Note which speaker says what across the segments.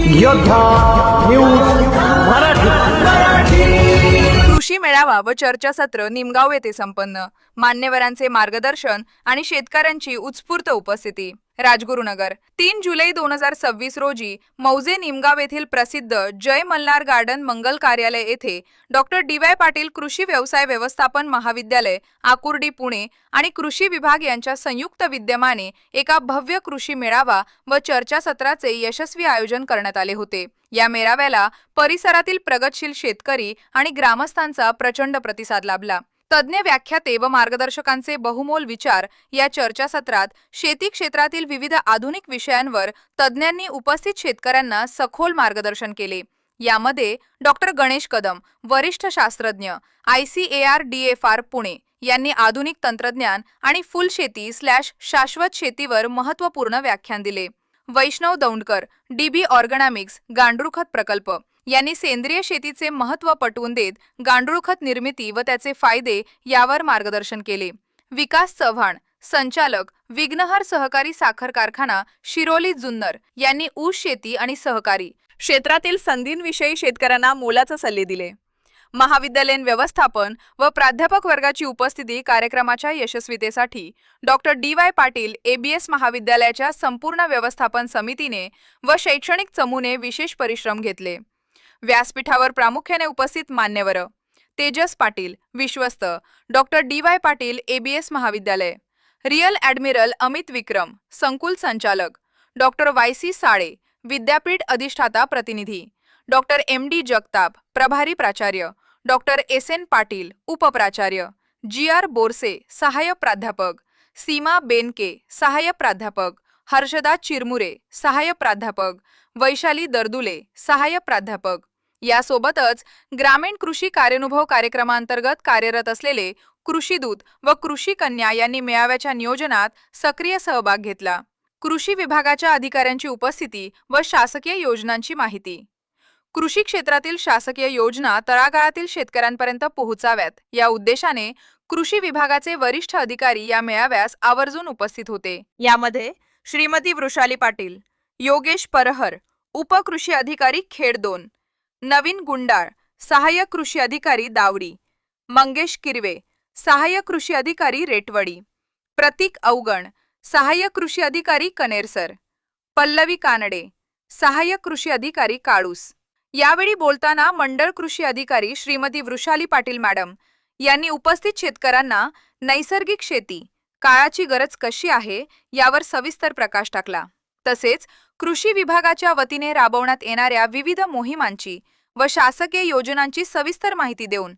Speaker 1: योद्धा न्यूज मराठी।
Speaker 2: कृषी मेळावा व चर्चासत्र निमगाव येथे संपन्न। मान्यवरांचे मार्गदर्शन आणि शेतकऱ्यांची उत्स्फूर्त उपस्थिती। राजगुरुनगर 3 जुलै 2026 रोजी मौजे निमगाव येथील प्रसिद्ध जय मल्हार गार्डन मंगल कार्यालय येथे डॉक्टर डी.वाय. पाटील कृषी व्यवसाय व्यवस्थापन महाविद्यालय आकुर्डी पुणे आणि कृषी विभाग यांच्या संयुक्त विद्यमाने एका भव्य कृषी मेळावा व चर्चासत्राचे यशस्वी आयोजन करण्यात आले होते। या मेळाव्याला परिसरातील प्रगतशील शेतकरी आणि ग्रामस्थांचा प्रचंड प्रतिसाद लाभला। तज्ञ व्याख्याते व मार्गदर्शकांचे बहुमोल विचार या चर्चासत्रात शेती क्षेत्रातील विविध आधुनिक विषयांवर तज्ञांनी उपस्थित शेतकऱ्यांना सखोल मार्गदर्शन केले। यामध्ये डॉक्टर गणेश कदम, वरिष्ठ शास्त्रज्ञ, ICAR DFR पुणे यांनी आधुनिक तंत्रज्ञान आणि फुलशेती / शाश्वत शेतीवर महत्त्वपूर्ण व्याख्यान दिले। वैष्णव दौंडकर, DB ऑर्गॅनिक्स गांडूळखत प्रकल्प यांनी सेंद्रिय शेतीचे महत्त्व पटवून देत गांडूळखत निर्मिती व त्याचे फायदे यावर मार्गदर्शन केले। विकास चव्हाण, संचालक विघ्नहर सहकारी साखर कारखाना शिरोली जुन्नर यांनी ऊस शेती आणि सहकारी क्षेत्रातील संधींविषयी शेतकऱ्यांना मोलाचे सल्ले दिले। महाविद्यालयीन व्यवस्थापन व प्राध्यापक वर्गाची उपस्थिती कार्यक्रमाच्या यशस्वीतेसाठी डॉक्टर डी.वाय. पाटील ABS महाविद्यालयाच्या संपूर्ण व्यवस्थापन समितीने व शैक्षणिक चमूने विशेष परिश्रम घेतले। व्यासपीठावर प्रामुख्याने उपस्थित मान्यवर तेजस पाटील, विश्वस्त डॉक्टर डी.वाय. पाटील ABS महाविद्यालय, रियल ॲडमिरल अमित विक्रम, संकुल संचालक डॉक्टर YC साळे, विद्यापीठ अधिष्ठाता प्रतिनिधी डॉक्टर MD जगताप, प्रभारी प्राचार्य डॉक्टर SN पाटील, उपप्राचार्य GR बोरसे, सहाय्यक प्राध्यापक सीमा बेनके, सहाय्यक प्राध्यापक हर्षदा चिरमुरे, सहाय्यक प्राध्यापक वैशाली दर्दुले, सहाय्यक प्राध्यापक। यासोबतच ग्रामीण कृषी कार्यानुभव कार्यक्रमांतर्गत कार्यरत असलेले कृषीदूत व कृषी कन्या यांनी मेळाव्याच्या नियोजनात सक्रिय सहभाग घेतला। कृषी विभागाच्या अधिकाऱ्यांची उपस्थिती व शासकीय योजनांची माहिती। कृषी क्षेत्रातील शासकीय योजना तळागाळातील शेतकऱ्यांपर्यंत पोहोचाव्यात या उद्देशाने कृषी विभागाचे वरिष्ठ अधिकारी या मेळाव्यास आवर्जून उपस्थित होते। यामध्ये श्रीमती वृषाली पाटील, योगेश परहर, उपकृषी अधिकारी खेड 2, नवीन गुंडाळ, सहाय्यक कृषी अधिकारी दावडी, मंगेश किरवे, सहाय्यक कृषी अधिकारी रेटवडी, प्रतीक अवगण, सहाय्यक कृषी अधिकारी कनेरसर, पल्लवी कानडे, सहाय्यक कृषी अधिकारी काळूस। यावेळी बोलताना मंडळ कृषी अधिकारी श्रीमती वृषाली पाटील मॅडम यांनी उपस्थित शेतकऱ्यांना नैसर्गिक शेती, काळाची गरज कशी आहे यावर सविस्तर प्रकाश टाकला। तसेच कृषी विभागाच्या वतीने राबवण्यात येणाऱ्या विविध मोहिमांची व शासकीय योजनांची सविस्तर माहिती देऊन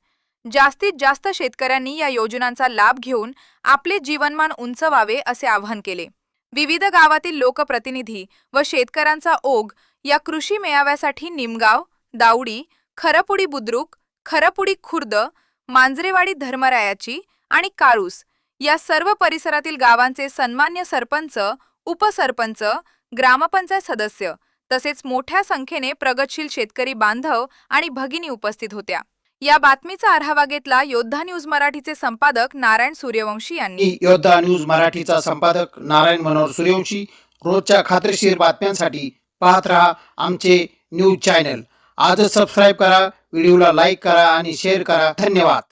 Speaker 2: जास्तीत जास्त शेतकऱ्यांनी या योजनांचा लाभ घेऊन आपले जीवनमान उंचवावे असे आवाहन केले। विविध गावातील लोकप्रतिनिधी व शेतकऱ्यांचा ओघ या कृषी मेळाव्यासाठी निमगाव, दावडी, खरपुडी बुद्रुक, खरपुडी खुर्द, मांजरेवाडी धर्मरायाची आणि काळूस या सर्व परिसरातील गावांचे सन्मान्य सरपंच, उपसरपंच, ग्रामपंचायत सदस्य तसेच मोठ्या संख्येने प्रगतशील शेतकरी बांधव आणि भगिनी उपस्थित होत्या। या बातमीचा आढावा घेतला योद्धा न्यूज मराठीचे संपादक नारायण सूर्यवंशी यांनी।
Speaker 1: योद्धा न्यूज मराठीचा संपादक नारायण मनोहर सूर्यवंशी। रोजच्या खात्रीशीर बातम्यांसाठी पाहत रहा आमचे न्यूज चॅनल। आजच सबस्क्राइब करा, व्हिडिओला लाईक करा आणि शेअर करा। धन्यवाद।